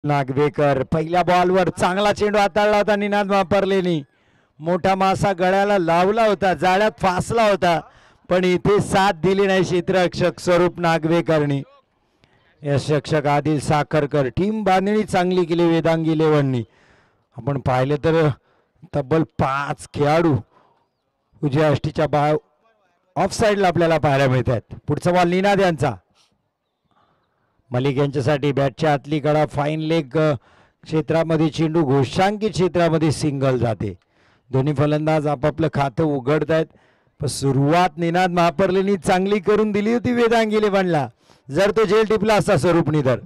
नागवेकर पहिल्या बॉलवर चांगला चेंडू हाताळला होता निनाद वापरलेनी. मोठा मासा गळ्याला लावला होता, जाळ्यात फासला होता, पण इथे साथ दिली नाही क्षेत्ररक्षक स्वरूप नागवेकरनी. यशरक्षक आदिल साखरकर टीम बांधणी चांगली केली वेदांगी इलेव्हननी. आपण पाहिलं तर तब्बल 5 खेळाडू उजव्या अष्टीच्या ऑफ साइडला आपल्याला पाहायला मिळतात. पुढचा बॉल निनाद यांचा. मलिक यांच्यासाठी बॅटच्या आतली कडा फाईन लेग क्षेत्रामध्ये चेंडू घोषांकित क्षेत्रामध्ये सिंगल जाते. दोन्ही फलंदाज आपापलं खातं उघडत आहेत. पण सुरुवात निनाद महापर्लेनी चांगली करून दिली होती वेदांगी इलेव्हनला. जर तो झेल टिपला असता स्वरूपनी तर.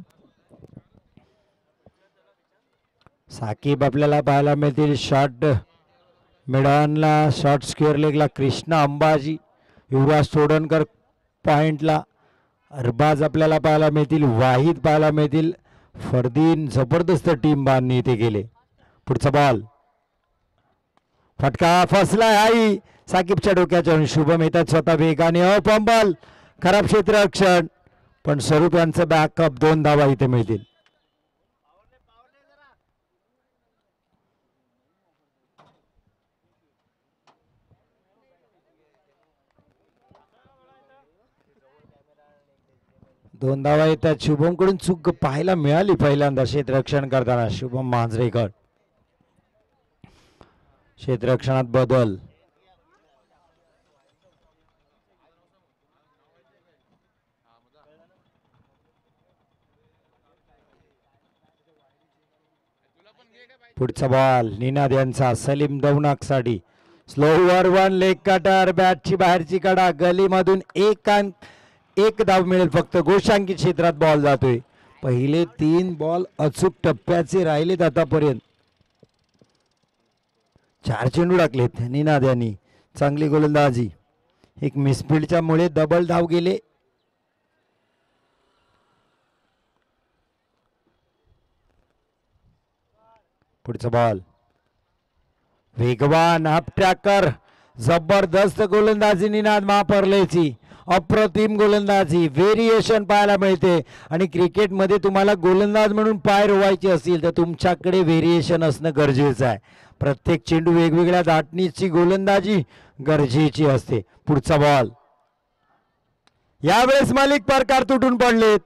साकीब आपल्याला पाहायला मिळतील शॉर्ट मिडॉनला, शॉर्ट स्क्वेअर लेगला कृष्णा अंबाजी, युवराज तोडणकर पॉइंटला, अरबाज आपल्याला पाहायला मिळतील, वाहिद पाहायला मिळतील. फरदीन जबरदस्त टीम बांधणी इथे गेले. पुढचा बॉल फटका फसलाय आई साकीबच्या डोक्याच्या. शुभम येतात स्वतः वेगाने. पंबल खराब क्षेत्ररक्षण, पण स्वरूप यांचं बॅकअप 2 धावा इथे मिळतील. दोन धावा येतात. शुभम कडून चूक पाहायला मिळाली पहिल्यांदा क्षेत्ररक्षण करताना. शुभम मांजरेकर. क्षेत्ररक्षणात बदल. पुढचा बॉल निनाद यांचा सलीम दौनाक साठी. स्लोवर 1 लेग कटर, बॅटची बाहेरची कडा, गलीमधून एक धाव मिळेल फक्त. गोशांकित क्षेत्रात बॉल जातोय. पहिले 3 बॉल अचूक टप्प्याचे राहिलेत आतापर्यंत. 4 चेंडू टाकलेत निनाद यांनी. चांगली गोलंदाजी. एक मिसफिल्डच्या मुळे डबल धाव गेले. पुढचा बॉल वेगवान हाफ ट्रॅकर. जबरदस्त गोलंदाजी निनाद महापर्लेची. अप्रतिम गोलंदाजी. व्हेरिएशन पाहायला मिळते. आणि क्रिकेटमध्ये तुम्हाला गोलंदाज म्हणून पाय रोवायचे असतील तर तुमच्याकडे व्हेरिएशन असणं गरजेचं आहे. प्रत्येक चेंडू वेगवेगळ्या दाटणीची गोलंदाजी गरजेची असते. पुढचा बॉल यावेळेस मलिक परकार तुटून पडलेत.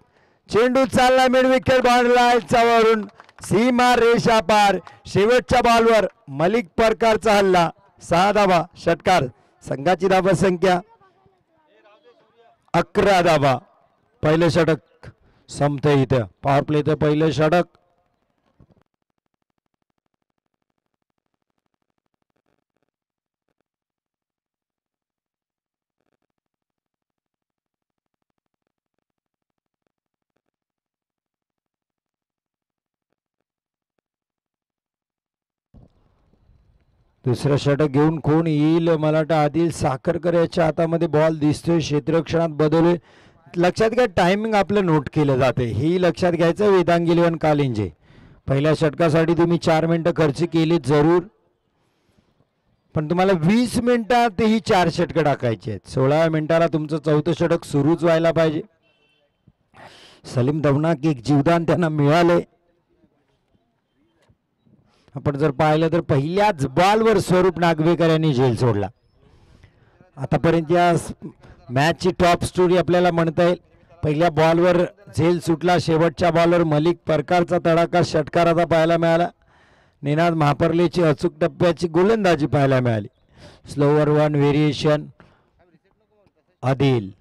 चेंडू चालला मिड विकेट बाउंड्रीवरून सीमा रेषा पार. शेवटच्या बॉलवर मलिक परकारचा हल्ला. 6 धावा षटकार. संघाची धावा संख्या 11 धावा. पहिलं षटक संपतं इथं. पॉवर प्लेचं पहिलं षटक. दुसरं षटक घेऊन कोण येईल. मला वाटतं आदिल साखरकर याच्या हातामध्ये बॉल दिसतोय. क्षेत्ररक्षणात बदल. लक्षात घ्या टायमिंग आपलं नोट केलं जाते. ही लक्षात घ्यायचं वेदांगी इलेव्हन कालिंजे. पहिल्या षटकासाठी तुम्ही 4 मिनिटं खर्च केली जरूर, पण तुम्हाला 20 मिनिटात ही 4 षटकं टाकायची आहेत. 16 मिनिटाला तुमचं 4थं षटक सुरूच व्हायला पाहिजे. सलीम दौनाक एक जीवदान त्यांना मिळाले. आपण जर पाहिलं तर पहिल्याच बॉलवर स्वरूप नागवेकर यांनी झेल सोडला. आतापर्यंत या मॅचची टॉप स्टोरी आपल्याला म्हणता येईल. पहिल्या बॉलवर झेल सुटला. शेवटच्या बॉलवर मलिक परकारचा तडाखा षटकाराचा पाहायला मिळाला. निनाद महापर्लेची अचूक टप्प्याची गोलंदाजी पाहायला मिळाली. Slower 1 variation Adil.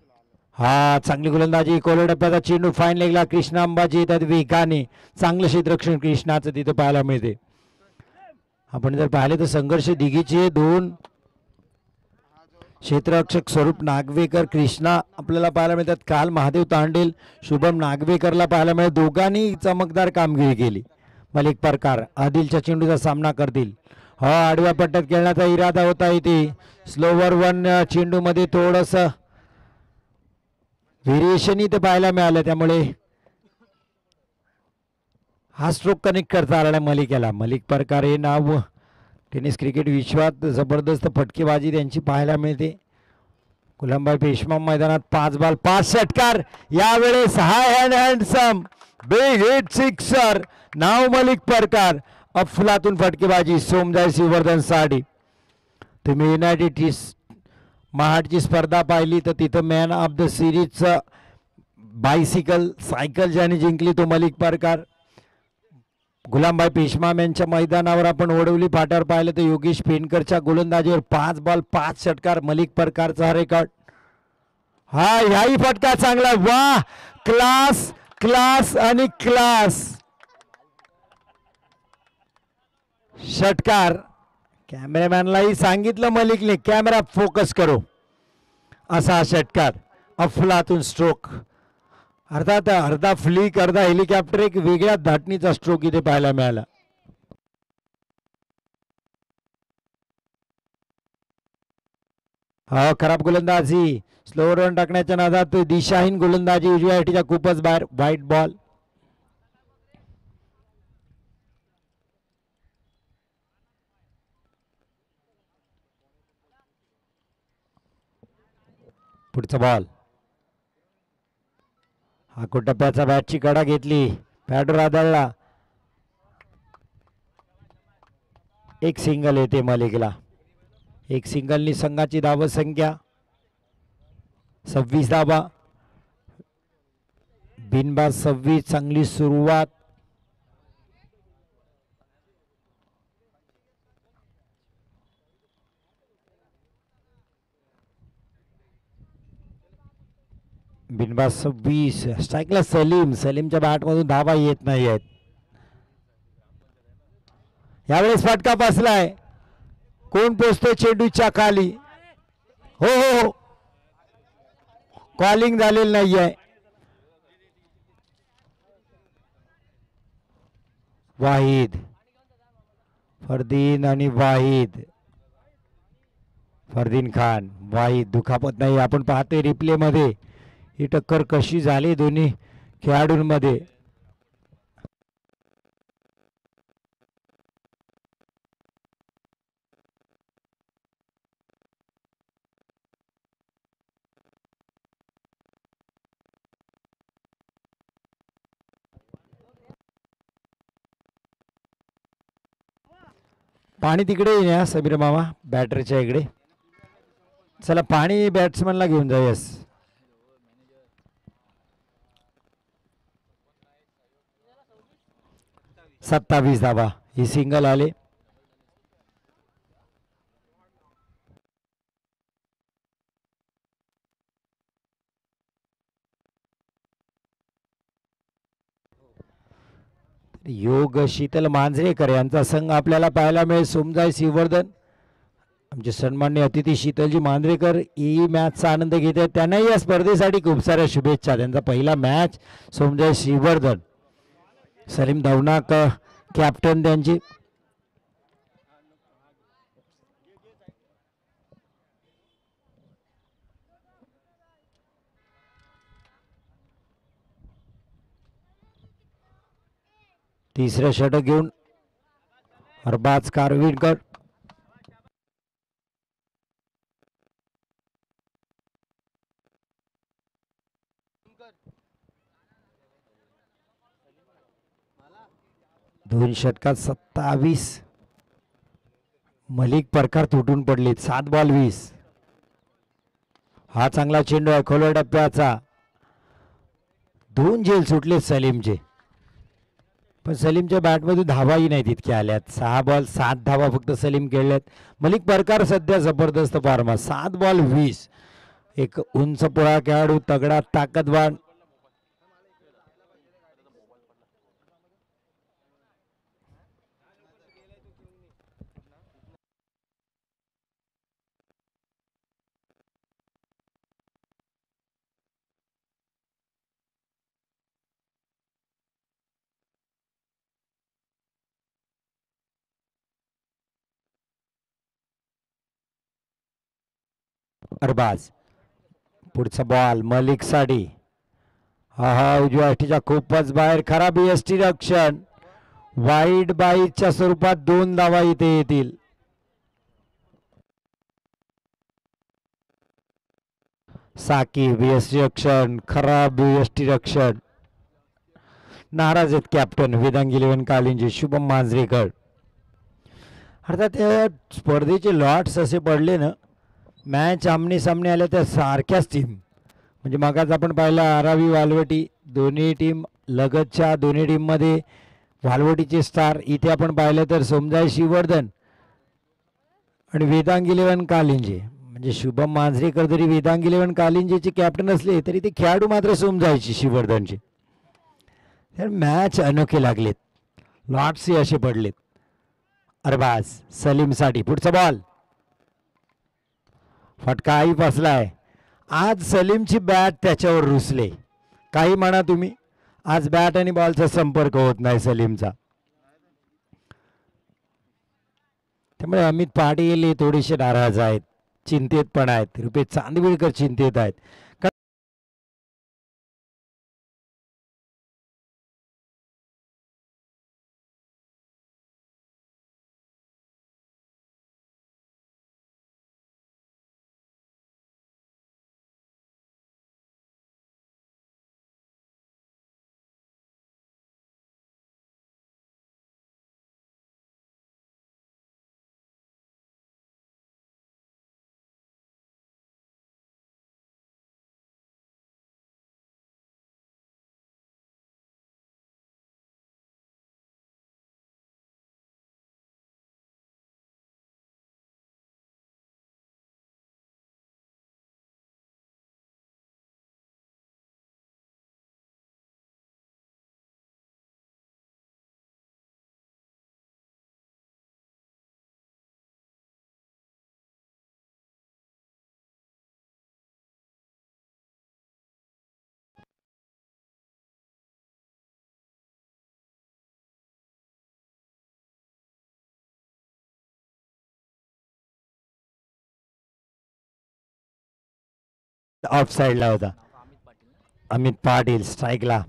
हा चांगली गोलंदाजी. कोलर टप्प्याचा चेंडू फाईन लेगला. कृष्णा अंबाजी येतात वेगाने. चांगलं क्षेत्ररक्षण कृष्णाचं तिथं पाहायला मिळते. आपण जर पाहिले तर संघर्ष दिघीचे 2 क्षेत्ररक्षक स्वरूप नागवेकर कृष्णा आपल्याला पाहायला मिळतात. काल महादेव तांडेल शुभम नागवेकरला पाहायला मिळाले. दोघांनी चमकदार कामगिरी केली. मलिक परकार आदिलच्या चेंडूचा सामना करतील. हा आडव्या पट्ट्यात खेळण्याचा इरादा होता इथे. स्लोवर 1 चेंडू मध्ये थोडस व्हेरिएशन इथे पाहायला मिळालं, त्यामुळे हा स्ट्रोक कनेक्ट करता आला मलिक याला. मलिक परकार हे नाव टेनिस क्रिकेट विश्वात जबरदस्त फटकेबाजी त्यांची पाहायला मिळते. गुलामभाई पेशवा मैदानात 5 बॉल 5 षटकार. यावेळेस high hand handsome big hit sixer. नाव मलिक परकार. अफलातून फटकेबाजी सोमजय शिवर्धन साडी. तुम्ही युनायटेड महाडची स्पर्धा पाहिली तर तिथं मॅन ऑफ द सिरीजचं सायकल ज्याने जिंकली तो मलिक परकार. गुलामभाई पेशवाम यांच्या मैदानावर आपण ओढवली फाट्यावर पाहिलं तर योगेश पेनकरच्या गोलंदाजीवर 5 बॉल 5 षटकार. मलिक परकारचा रेकॉर्ड. हा ह्याही फटका चांगला. वाह क्लास क्लास आणि क्लास षटकार. कॅमेरामॅनलाही सांगितलं मलिकने कॅमेरा फोकस करो. असा षटकार. अफलातून स्ट्रोक. अर्थात अर्धा फ्लिक अर्धा हेलिकॉप्टर एक वेगळ्या धाटणीचा स्ट्रोक इथे पाहायला मिळाला. हा खराब गोलंदाजी. स्लो रन टाकण्याच्या नादात दिशाहीन गोलंदाजी उजव्या हाटीच्या खूपच बाहेर. White ball. पुढचा बॉल. हा टप्प्याचा बॅटची कडा घेतली. पॅडवर आदळला. एक सिंगल येते मलिकला. एक सिंगलनी संघाची धावसंख्या 26 धावा. बिनबाद 26. चांगली सुरुवात. बिनबाद 26. स्ट्राईकला सलीमच्या बॅटमधून धावा येत नाही आहेत. यावेळेस फटका बसलाय. कोण पोचतोय चेंडूच्या खाली. हो हो हो कॉलिंग झालेलं नाहीये. वाहिद फरदीन आणि वाहिद. फरदीन खान वाहिद. दुखापत नाही. आपण पाहतोय रिप्ले मध्ये ही टक्कर कशी झाली दोन्ही खेळाडूंमध्ये. पाणी तिकडे येण्या समीर मामा बॅटरच्या इकडे. चला पाणी बॅट्समनला घेऊन जाऊयास. सत्तावीस धावा. ही सिंगल आले. योग शीतल मांजरेकर यांचा संघ आपल्याला पाहायला मिळेल. सोमजय शिवर्धन आमचे सन्माननीय अतिथी शीतलजी मांजरेकर ही मॅचचा आनंद घेत आहेत. त्यांनाही या स्पर्धेसाठी खूप साऱ्या शुभेच्छा. त्यांचा पहिला मॅच सोमजय शिवर्धन. सलीम धवनाक कॅप्टन त्यांची. तिसरं षटक घेऊन अरबाज कारविणकर. दोन षटकात 27. मलिक परकार तुटून पडले. 7 बॉल 20. हा चांगला चेंडू आहे खोलवर टप्प्याचा. 2 झेल सुटले सलीमचे. पण सलीमच्या बॅटमधून धावाही नाही तितक्या आल्यात. 6 बॉल 7 धावा फक्त सलीम खेळल्यात. मलिक परकार सध्या जबरदस्त फॉर्मात. 7 बॉल 20. एक उंच पुळा खेळाडू तगडा ताकदवान. अरबाज. पुढचा बॉल मलिक साठी. हा उजव्या अष्टीच्या खूपच बाहेर. खराब एसटी रक्षण. वाईड बाईच्या स्वरूपात 2 धावा इथे येतील. साकीब यष्टीरक्षण, खराब यष्टीरक्षण. नाराज आहेत कॅप्टन वेदांग इलेव्हन कालिंजे शुभम मांजरेकर. अर्थात त्या स्पर्धेचे लॉट्स असे पडले ना, मॅच आमने सामने आल्या त्या सारख्याच टीम. म्हणजे मगाच आपण पाहिलं आरावी वालवटी दोन्ही टीम लगतच्या, दोन्ही टीममध्ये वालवटीचे स्टार. इथे आपण पाहिलं तर सोमजाई शिवर्धन आणि वेदांग इलेव्हन कालिंजे. म्हणजे शुभम मांजरेकर जरी वेदांग इलेव्हन कालिंजेचे कॅप्टन असले तरी ते खेळाडू मात्र सोमजाईचे शिवर्धनचे. तर मॅच अनोखे लागलेत, लॉट्सही असे पडलेत. अरबाज सलीमसाठी पुढचा बॉल, फटकाही फसलाय. आज सलीमची बॅट त्याच्यावर रुसले. काही म्हणा तुम्ही, आज बॅट आणि बॉलचा संपर्क होत नाही सलीमचा. त्यामुळे अमित पाटील हे थोडेसे नाराज आहेत, चिंतेत पण आहेत. रुपेश चांदविळकर चिंतेत आहेत. ऑफ साइडला होता अमित पाटील स्ट्राईकला.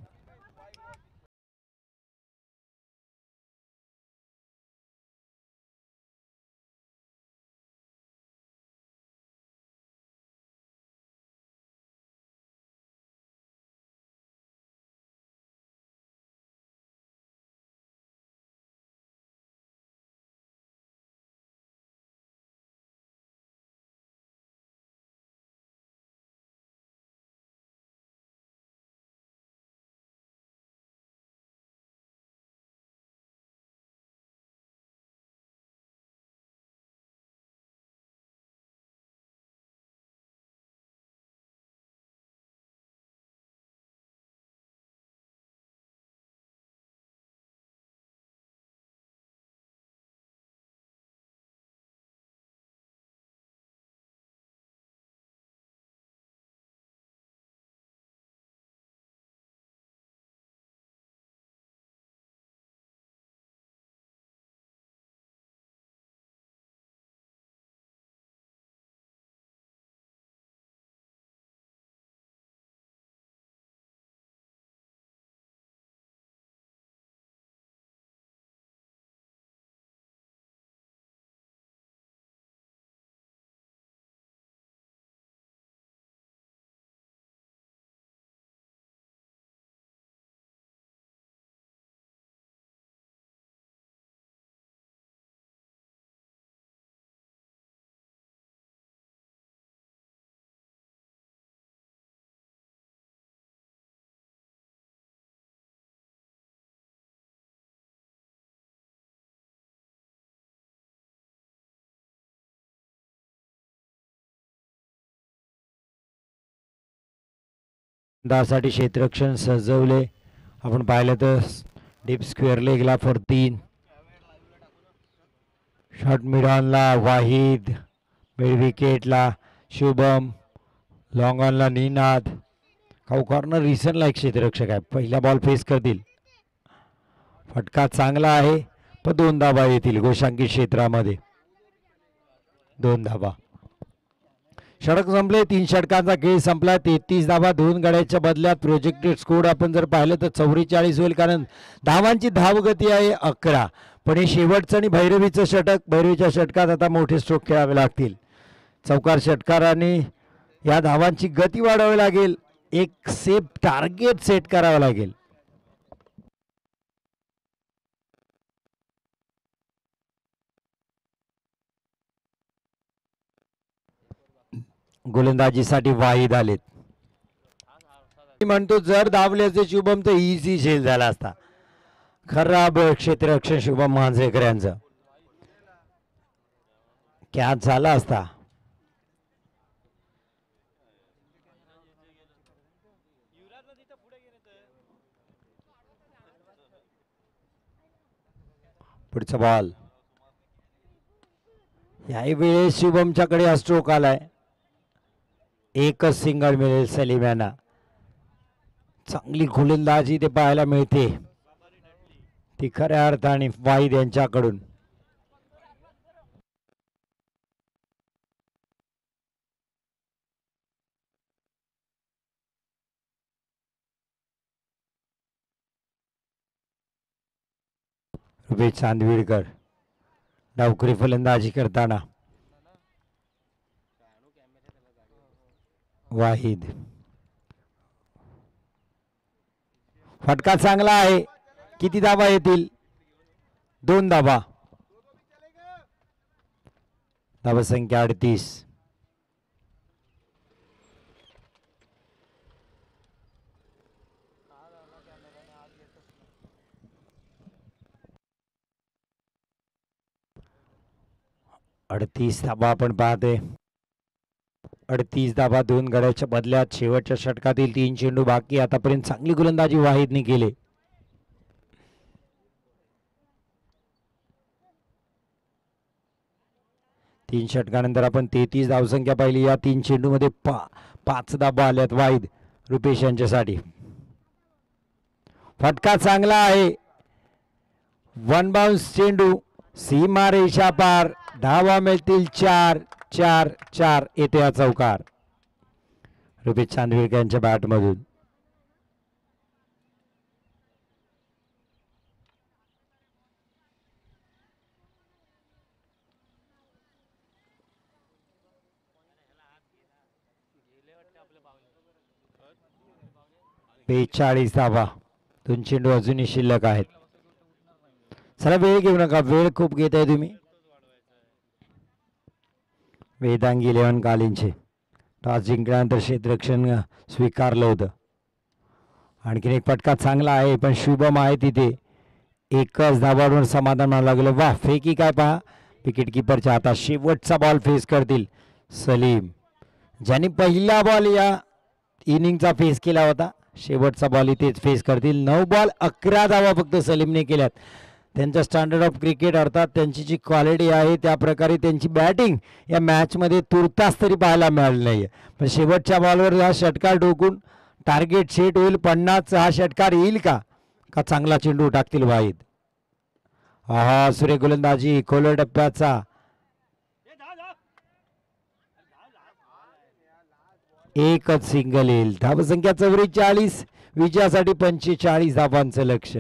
दासाठी क्षेत्ररक्षण सजवले. आपण पाहिलं तर डीप स्क्वेअर लेगला फॉर 3, शॉर्ट मिड ऑनला वाहिद, मिड विकेटला शुभम, लॉंग ऑनला निनाद. काऊ कॉर्नर रिसनला एक क्षेत्ररक्षक आहे, पहिला बॉल फेस करतील. फटका चांगला आहे पण 2 धाबा येतील गोशांकित क्षेत्रामध्ये. 2 धाबा. षटक संपले, 3 षटकांचा खेळ संपला. 33 धाबा 2 गड्याच्या बदल्यात. प्रोजेक्टेड स्कोर आपण जर पाहिलं तर 44 होईल, कारण धावांची धावगती आहे 11. पण हे शेवटचं आणि भैरवीचं षटक, भैरवीच्या षटकात आता मोठे स्ट्रोक खेळावे लागतील. चौकार षटकार आणि या धावांची गती वाढवावी लागेल, एक सेफ टार्गेट सेट करावं लागेल. गोलंदाजीसाठी वाहिद आलेत. म्हणतो जर दाबले असते शुभम तर इझी झेल झाला असता. खराब क्षेत्ररक्षण शुभम मांजरेकर यांचं कॅच झाला असता. पुढचा बॉल याही वेळेस शुभमच्याकडे हा स्ट्रोक आलाय. एकच सिंगल मिळेल सलीम यांना. चांगली गोलंदाजी ते पाहायला मिळते ती खऱ्या अर्थाने वाहिद यांच्याकडून. रुपेश चांदविडकर डावखुरी फलंदाजी करताना. वाहिद फटका चांगला आहे. किती धावा येतील? 2 धावा. धावा संख्या 38. धावा आपण पाहते. 38 धावा 2 गड्याच्या बदल्यात. शेवटच्या षटकातील 3 चेंडू बाकी. आतापर्यंत चांगली गोलंदाजी वाहिदने केली. तीन षटकानंतर आपण 33 धावसंख्या पाहिली. या 3 चेंडू मध्ये 5 धावा आल्यात वाहिद रुपेश यांच्यासाठी. फटका चांगला आहे. 1 बाउन्स चेंडू सीमा रेषा पार. धावा मिळतील 4 येथे हा चौकार रुपेश चांदविडकर यांच्या बॅटमधून. बेचाळीस धावा. 2 चेंडू अजूनही शिल्लक आहेत. चला वेळ घेऊ नका. वेळ खूप घेत आहे तुम्ही. वेदांगी 11 कालींचे टॉस जिंकल्यानंतर क्षेत्ररक्षण स्वीकारलं होतं. आणखीन एक फटका चांगला आहे पण शुभम आहे तिथे. एकच धावावर समाधान मानावं लागलं. वा फेकी काय पहा. विकेट किपरच्या हातात. शेवटचा बॉल फेस करतील सलीम, ज्यांनी पहिला बॉल या इनिंगचा फेस केला होता. शेवटचा बॉल इथेच फेस करतील. 9 बॉल 11 धावा फक्त सलीमने केल्यात. त्यांचा स्टँडर्ड ऑफ क्रिकेट अर्थात त्यांची जी क्वालिटी आहे त्या प्रकारे त्यांची बॅटिंग या मॅचमध्ये तुर्तास तरी पाहायला मिळाली नाही. पण शेवटच्या बॉलवर हा षटकार डोकून टार्गेट सेट होईल. 50 हा षटकार येईल का चांगला चेंडू टाकतील वाहिद. हा सुरेख गोलंदाजी खोल टप्प्याचा. एकच सिंगल येईल. धावसंख्या 44. विजयासाठी 45 धावांचं लक्ष.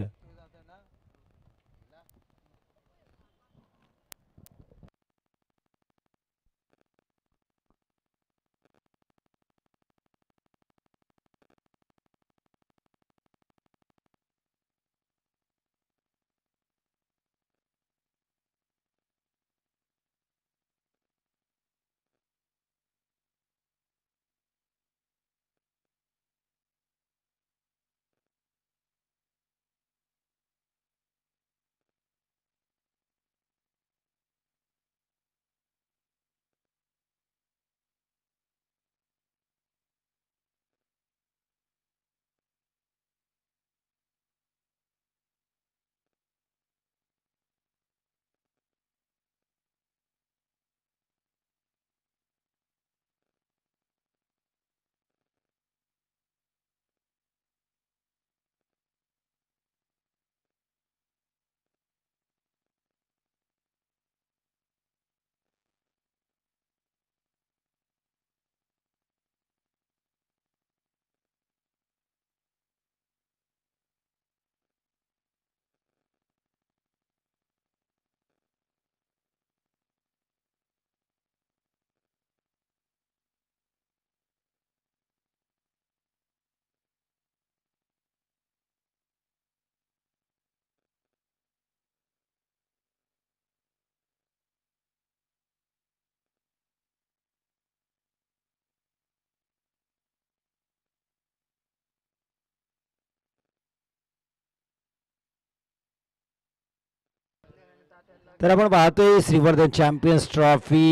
तर आपण पाहतोय श्रीवर्धन चॅम्पियन्स ट्रॉफी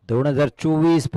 2024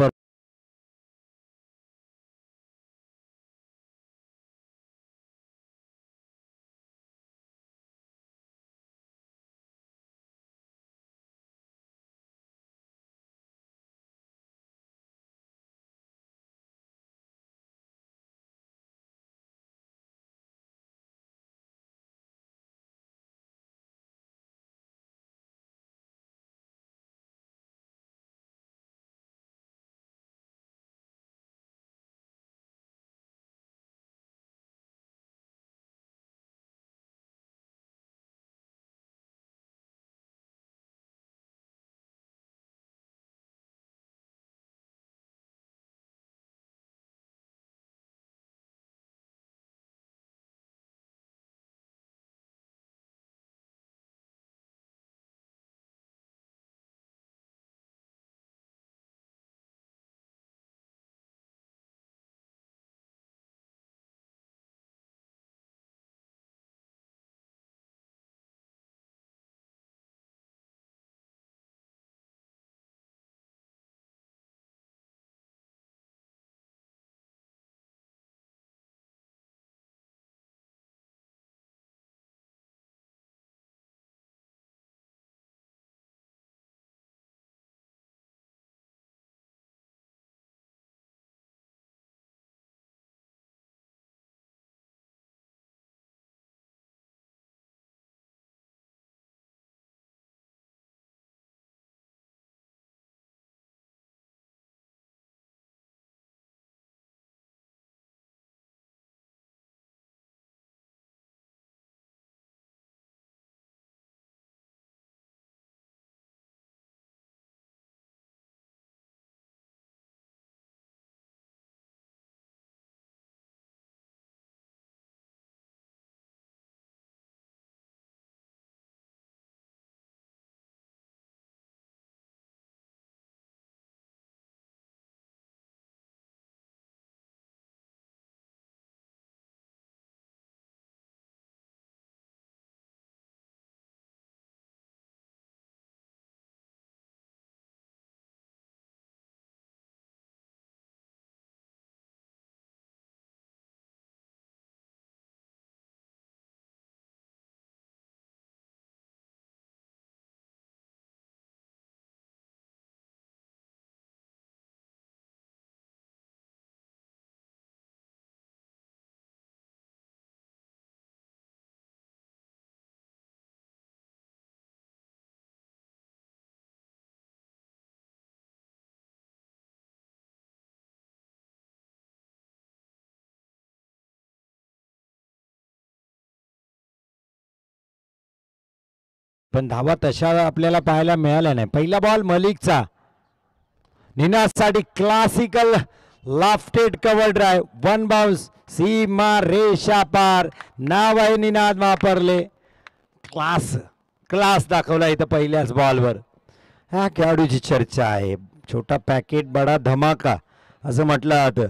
पण धावा तशा आपल्याला पाहायला मिळाल्या नाही. पहिला बॉल मलिकचा निनादसाठी classical lofted cover drive one bounce सीमा रेषा पार नाव आहे निनाद वापरले. क्लास दाखवला इथं पहिल्याच बॉलवर. ह्या खेळाडूची चर्चा आहे. छोटा पॅकेट बडा धमाका असं म्हटलं जातं.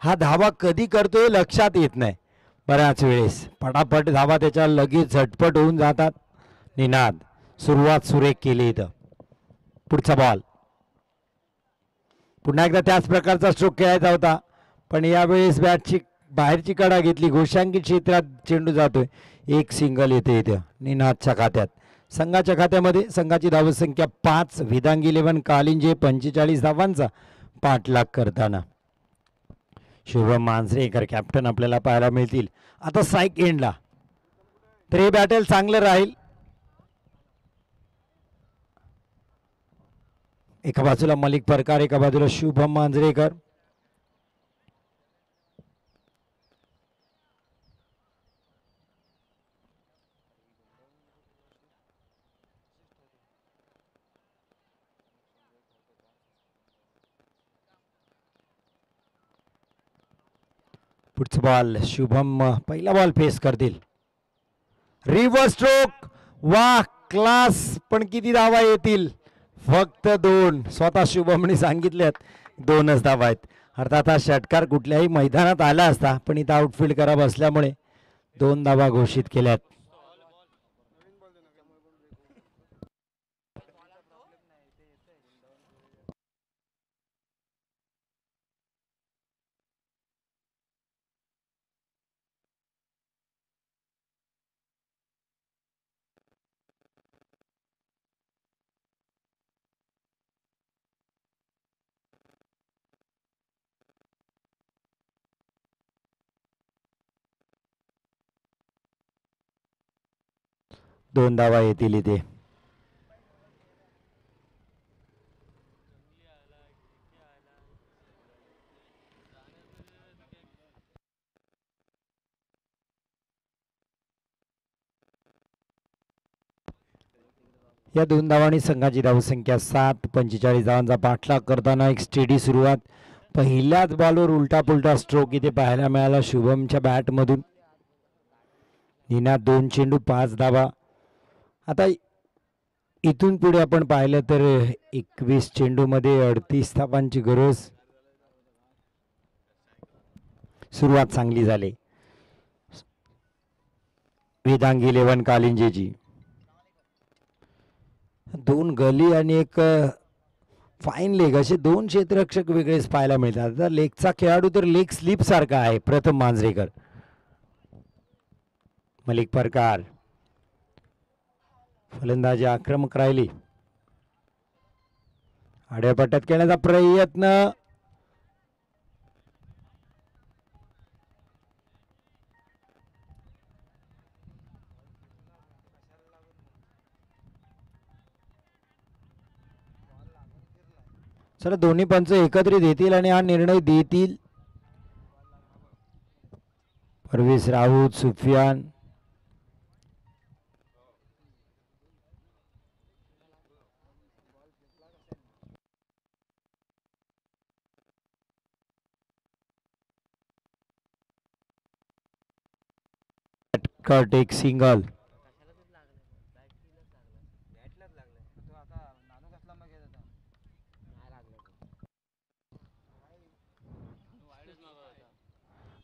हा धावा कधी करतोय लक्षात येत नाही. बऱ्याच वेळेस पटापट धावा त्याच्या लगेच झटपट होऊन जातात. निनाद सुरुवात सुरेख केली इथं. पुढचा बॉल पुन्हा एकदा त्याच प्रकारचा स्ट्रोक खेळायचा होता पण यावेळेस बॅटची बाहेरची कडा घेतली. घोषांकित क्षेत्रात चेंडू जातोय. एक सिंगल येते इथे निनादच्या खात्यात. संघाच्या खात्यामध्ये संघाची धावसंख्या 5. विदांगी 11 कालिंजे 45 धावांचा पाठलाग करताना शुभम मांजरेकर कॅप्टन आपल्याला पाहायला मिळतील. आता स्ट्राईक एंडला तर हे बॅटल चांगलं राहील. एका बाजूला मलिक परकार एका बाजूला शुभम मांजरेकर. पुढचा बॉल शुभम पहिला बॉल फेस करतील. रिव्हर्स स्ट्रोक वाह क्लास. पण किती धावा येतील? फक्त 2. स्वतः शुभमने सांगितल्यात 2च धावा आहेत. अर्थात हा षटकार कुठल्याही मैदानात आला असता पण इथं आउटफील्ड खराब असल्यामुळे 2 धावा घोषित केल्यात. 2 धावा येतील इथे. या 2 धावांनी संघाची धावसंख्या 7. 45 धावांचा पाठलाग करताना एक स्टेडी सुरुवात. पहिल्याच बॉलवर उलटा पुलटा स्ट्रोक इथे पाहायला मिळाला शुभमच्या बॅटमधून. निनाद 2 चेंडू 5 धावा. आता इथून पुढे आपण पाहिलं तर 21 चेंडूमध्ये 38 धावांची गरज. सुरुवात चांगली झाली वेदांगी 11 कालिंजेची. 2 गली आणि एक फाईन लेग असे 2 क्षेत्ररक्षक वेगळेच पाहायला मिळतात. आता लेगचा खेळाडू तर लेग स्लिप सारखा आहे प्रथम मांजरेकर. मलिक परकार फलंदाजी आक्रमक राहिली. आडव्या पट्ट्यात खेळण्याचा प्रयत्न. चला दोन्ही पंच एकत्रित येतील आणि हा निर्णय देतील. परवेश राऊत, सुफियान कट एक सिंगल.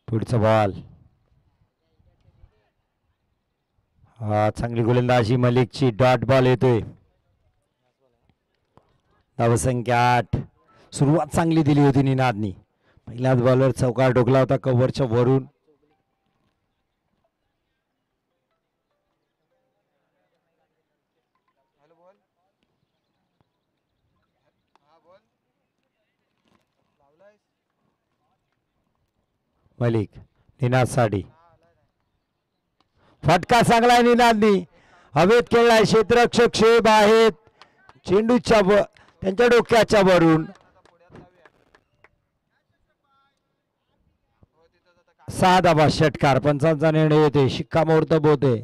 पुढचा बॉल. हा चांगली गोलंदाजी मलिकची. डॉट बॉल येतोय. धावसंख्या 8. सुरुवात चांगली दिली होती निनादनी. पहिल्याच बॉलवर चौकार ठोकला होता कव्हरच्या वरून. मलिक निनाद साठी फटका चांगला निनादनी. हवेत खेळलाय क्षेत्ररक्षक शेब आहेत. चेंडूच्या त्यांच्या डोक्याच्या वरून 6 धावा. षटकार. पंचांचा निर्णय येते. शिक्कामोर्तब होते.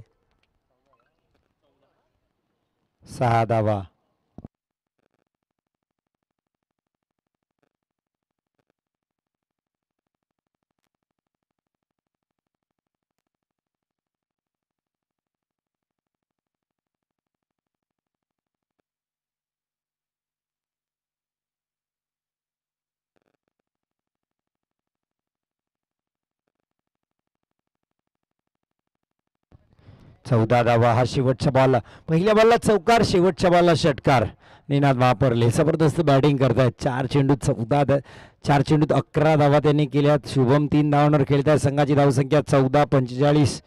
6 धावा. चौदा धावा. हा शेवटच्या बॉलला. पहिल्या बॉलला चौकार, शेवटच्या बॉलला षटकार. निनाद वापरले. जबरदस्त बॅटिंग करतायत. 4 चेंडूत 4 चेंडूत 11 धावा त्यांनी केल्यात. शुभम 3 धावांवर खेळतायत. संघाची धावसंख्या 14. 45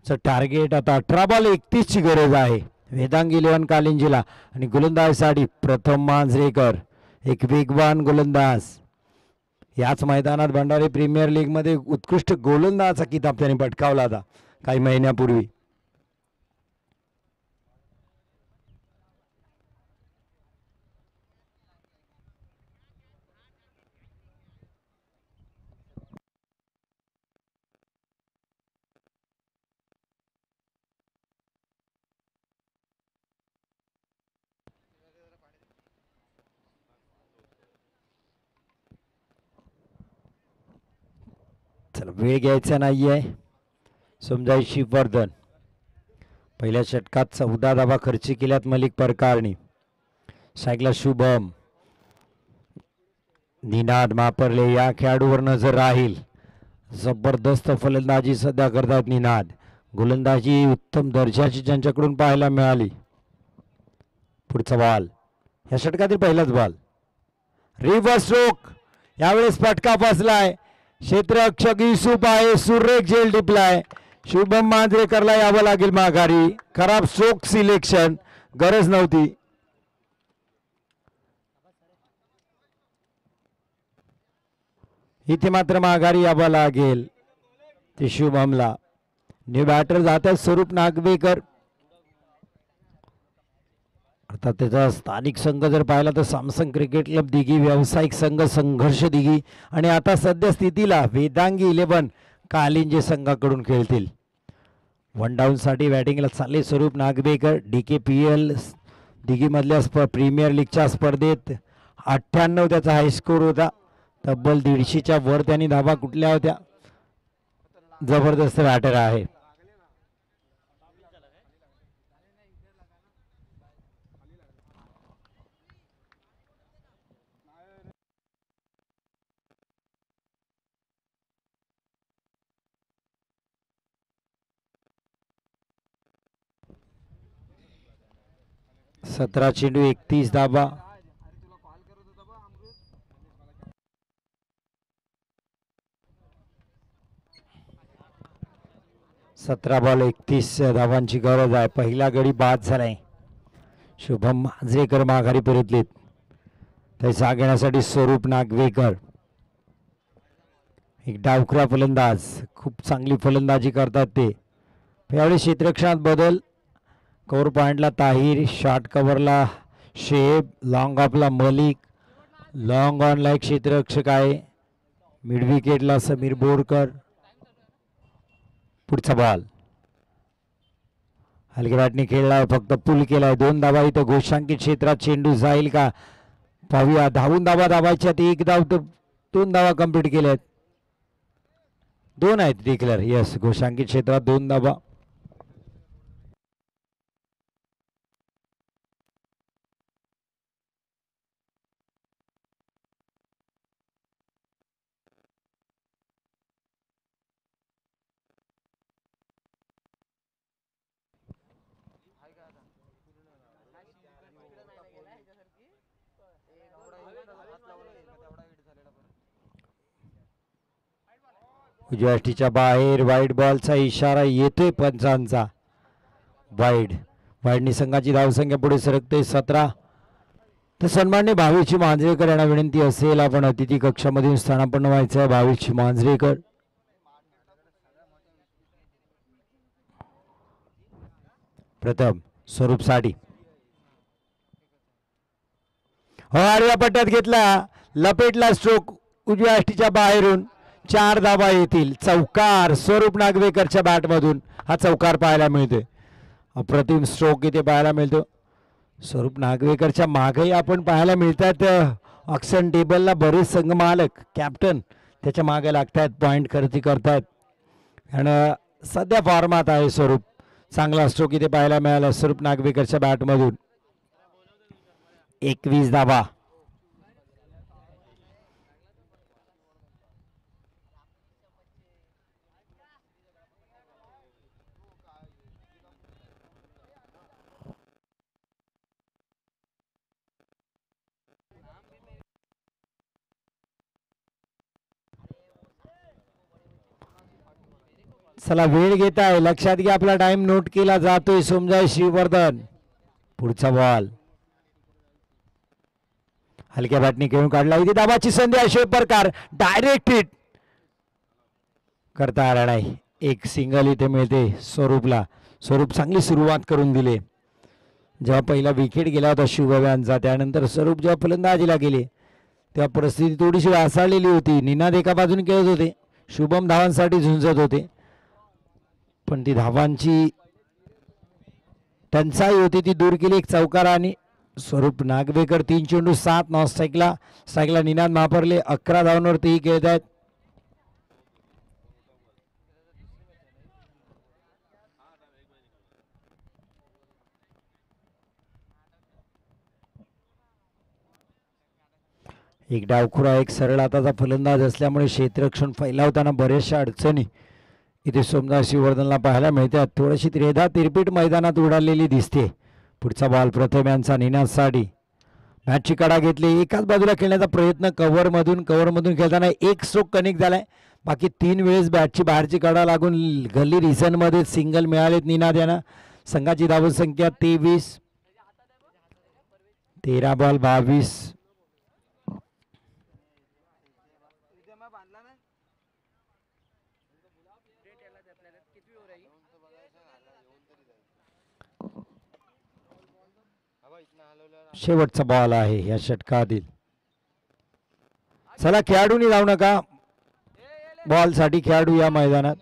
चं टार्गेट. आता 18 बॉल 31 ची गरज आहे वेदांगी 11 कालिंजीला. आणि गोलंदाजसाठी प्रथम मांजरेकर एक वेगवान गोलंदाज. याच मैदानात भंडारी प्रीमियर लीग मध्ये उत्कृष्ट गोलंदाजाचा किताब त्यांनी पटकावला होता काही महिन्यापूर्वी. चला वेळ घ्यायचा नाहीये. समजाई शिववर्धन पहिल्या षटकात 14 धावा खर्ची केल्यात मलिक परकारने. सायकला शुभम. निनाद मापरले या खेळाडूवर नजर राहील. जबरदस्त फलंदाजी सध्या करतात निनाद. गोलंदाजी उत्तम दर्जाची ज्यांच्याकडून पाहायला मिळाली. पुढचा बॉल. या षटकातील पहिलाच बॉल. Reverse stroke. यावेळेस फटका फसलाय. क्षेत्ररक्षक युसुफ आहे. सुरेख झेल टिपलाय. शुभम मांजरेकरला यावं लागेल माघारी. खराब स्ट्रोक सिलेक्शन. गरज नव्हती. इथे मात्र माघारी यावं लागेल ते शुभमला. न्यू बॅटर जातात स्वरूप नागवेकर. आता त्याचा स्थानिक संघ जर पाहिला तर सॅमसंग क्रिकेट क्लब दिघी, व्यावसायिक संघ संघर्ष दिघी आणि आता सध्या स्थितीला वेदांगी 11 कालिंजे संघाकडून खेळतील. वन डाऊनसाठी बॅटिंगला चालले स्वरूप नागवेकर. DKPL दिघीमधल्या प्रीमियर लीगच्या स्पर्धेत 98 त्याचा हायस्कोर होता. तब्बल 150च्या वर त्यांनी धावा कुठल्या होत्या. जबरदस्त बॅटर आहे. सतरा चेंडू 31 धावा. सतरा बॉल 31 धावांची गरज आहे. पहिला गडी बाद झालाय. शुभम मांजरेकर माघारी परतलेत. त्याचा घेण्यासाठी स्वरूप नागवेकर. एक डावखुरा फलंदाज, खूप चांगली फलंदाजी करतात ते. यावेळी क्षेत्ररक्षणात बदल. कव्हर पॉइंटला ताहिर, शॉर्ट कव्हरला शेब, लॉंग ऑफला मलिक, लॉंग ऑनला एक क्षेत्ररक्षक आहे. मिड विकेटला समीर बोरकर. पुढचा बॉल हलक्या बॅटने खेळला, फक्त पुल केलाय. 2 धावा इथं घोषांकित क्षेत्रात. चेंडू जाईल का पाहूया. धावून धावा धावायच्यात. 1 धाव तर 2 धावा कंप्लीट केल्यात. 2 आहेत डिक्लेअर. यस, घोषांकित क्षेत्रात 2 धावा. उजव्या बाहेर वाईड बॉलचा इशारा येतोय पंचांचा. वाईडनी संघाची धावसंख्या पुढे सरकते 17. तर सन्मान्य भावेशजी मांजरेकर यांना विनंती असेल आपण अतिथी कक्षामधून स्थानापन्न व्हायचं आहे. भावेशजी मांजरेकर. प्रथम स्वरूप साठी आडव्या पट्ट्यात घेतला, लपेटला स्ट्रोक उजव्या अष्टीच्या बाहेरून. 4 धावा येतील. चौकार स्वरूप नागवेकरच्या बॅटमधून हा चौकार पाहायला मिळतोय. अप्रतिम स्ट्रोक इथे पाहायला मिळतो. स्वरूप नागवेकरच्या मागेही आपण पाहायला मिळतात. ऑक्शन टेबलला बरेच संघ मालक, कॅप्टन त्याच्या मागे लागतात, पॉइंट खरेदी करतात. आणि सध्या फॉर्मात आहे स्वरूप. चांगला स्ट्रोक इथे पाहायला मिळाला स्वरूप नागवेकरच्या बॅटमधून. 21 धावा. चला वेळ घेत आहे, लक्षात घ्या आपला टाइम नोट केला जातोय. सोमजाई श्रीवर्धन. पुढचा बॉल हलक्या बॅटने खेळून काढला. इथे दाबाची संधी अशोक प्रकार. डायरेक्ट हिट करता आला नाही. एक सिंगल इथे मिळते स्वरूपला. स्वरूप चांगली सुरुवात करून दिली. जेव्हा पहिला विकेट गेला होता शुभव्यांचा, त्यानंतर स्वरूप जेव्हा फलंदाजीला गेले तेव्हा परिस्थिती थोडीशी वासाळलेली होती. निनाद एका बाजूने खेळत होते, शुभम धावांसाठी झुंजत होते. पण ती धावांची टंचाई होती ती दूर केली एक चौकारा. आणि स्वरूप नागवेकर 3 चेंडू 7 नॉन स्ट्राईकला निनाद महापरले 11 धावांवरती खेळत आहेत. एक डावखुरा एक सरळ हाताचा फलंदाज असल्यामुळे क्षेत्ररक्षण फैलावताना बऱ्याचशा अडचणी इथे सोमनाथ श्रीवर्धनला पाहायला मिळतात. थोडीशी त्रेधा तिरपीट मैदानात उडालेली दिसते. पुढचा बॉल प्रथम यांचा निनादसाठी. मॅचची कडा घेतली, एकाच बाजूला खेळण्याचा प्रयत्न. कव्हरमधून खेळताना एक स्ट्रोक कनेक्ट झालाय. बाकी 3 वेळेस बॅटची बाहेरची कडा लागून गल्ली रिझनमध्ये सिंगल मिळालेत निनाद यांना. संघाची धावसंख्या संख्या 23. 13 बॉल 22. शेवटचा बॉल आहे या षटकातील. चला खेळाडूंनी जाऊ नका, बॉल साठी खेळाडू या मैदानात.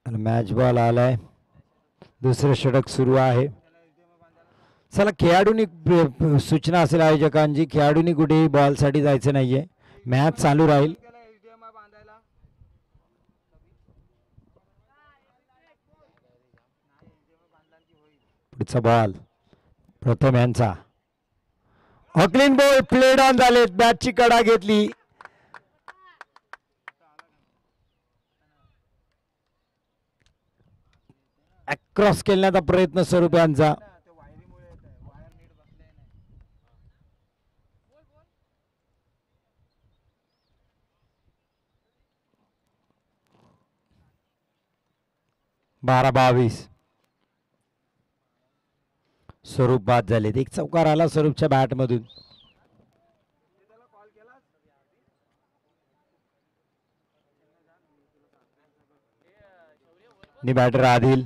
मॅच बॉल आलाय, दुसरं षटक सुरू आहे. चला खेळाडूंनी सूचना असेल आयोजकांची, खेळाडूंनी कुठेही बॉल साठी जायचं नाहीये, मॅच चालू राहील. पुढचा बॉल प्रथम यांचा, ऑकलिन बॉल प्लेड ऑन झाले, बॅटची कडा घेतली. क्रॉस खेळण्याचा प्रयत्न स्वरूप यांचा. बारा 22 स्वरूप बाद झालेत. एक चौकार आला स्वरूपच्या बॅट मधून. बॅटर आदिल.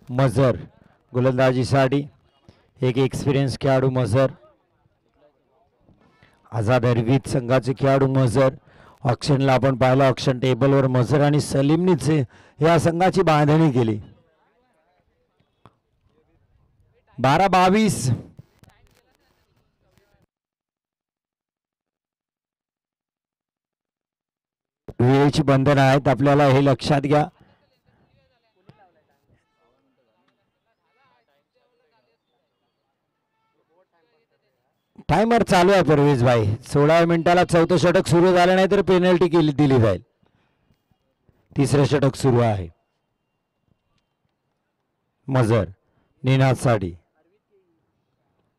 मजर गोलंदाजीसाठी एक एक्सपिरियन्स खेळाडू मजर. आझाद हरवीत संघाचे खेळाडू मजर. ऑक्शनला आपण पाहिलं, ऑक्शन टेबलवर मजर आणि सलीमनीच या संघाची बांधणी केली. 12-22 वेळेची बंधन आहेत, आपल्याला हे लक्षात घ्या. टायमर चालू आहे परवेज भाई. 16 मिनिटाला चौथं षटक सुरू झालं नाही तर पेनल्टी दिली जाईल. तिसरं षटक सुरू आहे. मजर निनाद साठी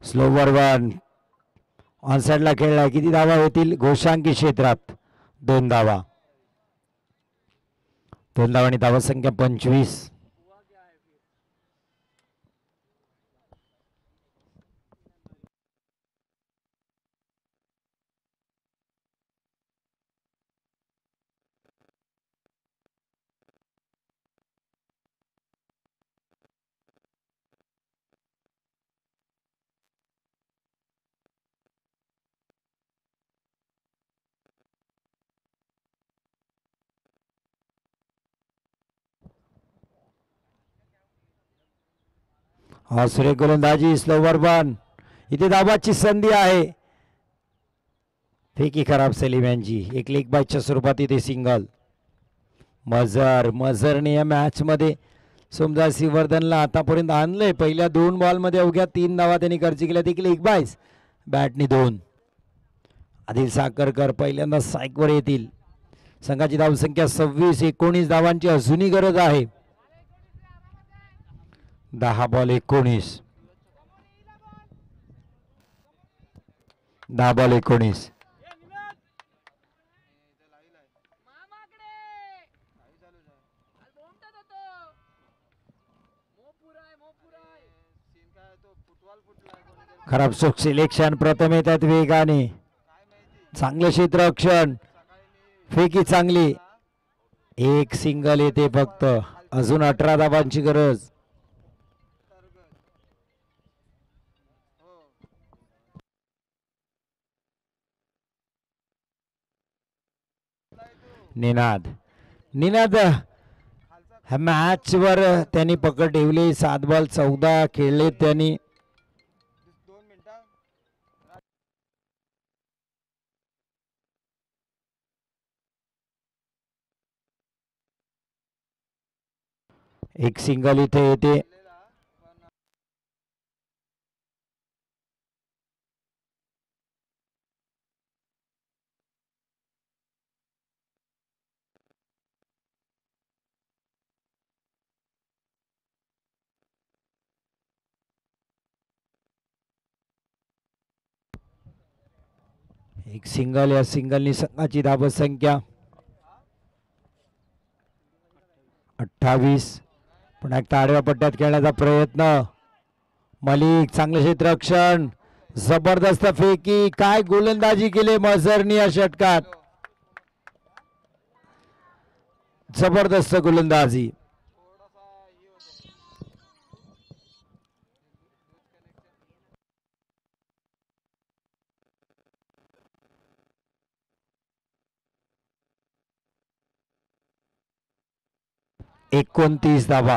स्लोवर वन ऑनसाइडला खेळला. किती धावा होतील? घोषांकी क्षेत्रात 2 धावा. 2 धावांनी धावा संख्या 25. सुरेख गोलंदाजी, स्लोवर वन. इथे धावाची संधी आहे. फेकी खराब सलीम यांची. एक लेग बायच्या स्वरूपात इथे सिंगल. मजरने या मॅच मध्ये सोमजा सिवर्धनला आतापर्यंत आणलंय. पहिल्या 2 बॉल मध्ये अवघ्या 3 धावा त्यांनी खर्च केल्या. देखील एक बायस बॅटनी 2. आदिल साखरकर पहिल्यांदा सायकवर येतील. संघाची धावसंख्या 26-19 धावांची अजूनही गरज आहे. 10 बॉल 19. 10 बॉल 19. खराब स्ट्रोक सिलेक्शन. प्रथम येतात वेगाने. चांगले क्षेत्ररक्षण. फेकी चांगली. एक सिंगल येते फक्त. अजून 18 धावांची गरज. निनाद निनाद ह्या मॅच वर त्यांनी पकड ठेवली. 7 बॉल 14 खेळले त्यांनी. एक सिंगल इथे येते. एक सिंगल. या सिंगलनी संघाची धाव संख्या 28. पुन्हा एक आडव्या पट्ट्यात खेळण्याचा प्रयत्न. मलिक चांगले क्षेत्ररक्षण. जबरदस्त फेकी. काय गोलंदाजी केली मझरनी या षटकात. जबरदस्त गोलंदाजी. एकोणतीस धावा.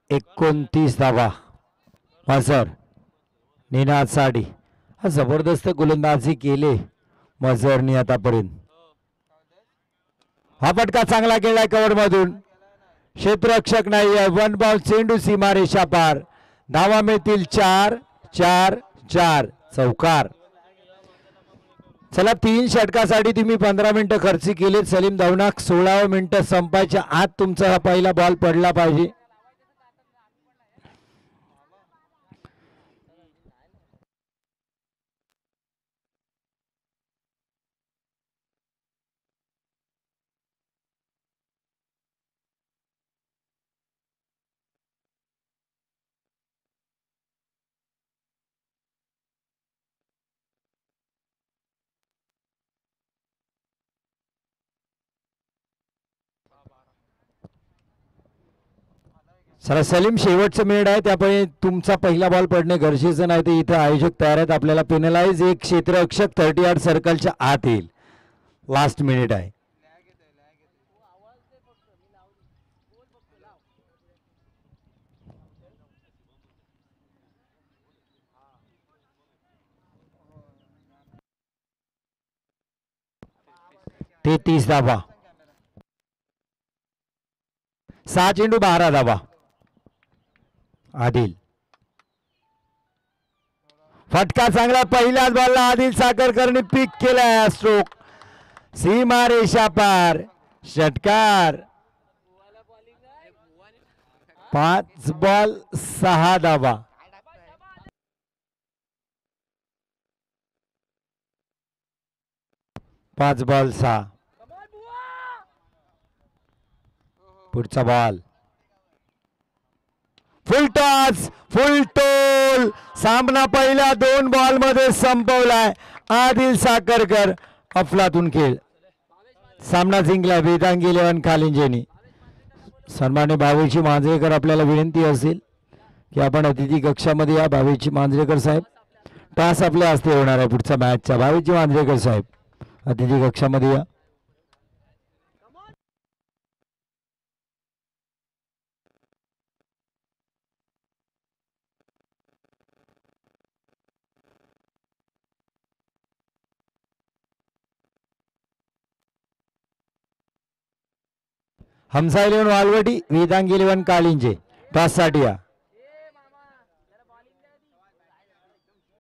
29 धावा. मझर निनाद साडी. जबरदस्त गोलंदाजी केले मझरनी आतापर्यंत. हा फटका चांगला केलाय कव्हर मधून. क्षेत्ररक्षक नाही. 1 बॉल चेंडू सीमारेषा पार. धावा मिळतील 4 4 4. चौकार. चला 3 षटकासाठी तुम्ही 15 मिनिटं खर्च केले. सलीम दवनाक 16 मिनिटं संपायच्या आत तुमचा हा पहिला बॉल पडला पाहिजे. चला सलीम शेवटचं मिनिट आहे. त्यामुळे तुमचा पहिला बॉल पडणे गरजेचं नाही. ते इथं आयोजक तयार आहेत. आपल्याला पेनलाइज. एक क्षेत्ररक्षक 38 सर्कलच्या आत येईल. लास्ट मिनिट आहे. ते 30 धावा. 6 चेंडू 12 धावा. आदिल. फटका चांगला. पहिल्याच बॉलला आदिल साखरकरने पिक केलाय स्ट्रोक. सीमारेषा पार. षटकार. 5 बॉल 6 धावा. पाच बॉल 6. पुढचा बॉल. फुल टॉस. फुल टोल. सामना पहिल्या 2 बॉल मध्ये संपवलाय. आदिल साखरकर अफलातून खेळ. सामना जिंकला वेदांगी 11 कालिंजेनी. सन्मान्य भावेची मांजरेकर आपल्याला विनंती असेल की आपण अतिथी कक्षामध्ये या. भावेची मांजरेकर साहेब. टॉस आपल्या हस्ते होणार आहे पुढच्या मॅचचा. भावेची मांजरेकर साहेब अतिथी कक्षामध्ये या. हमसा 11 वालवटी वेदांगी 11 कालिंजे टॉस साठी या.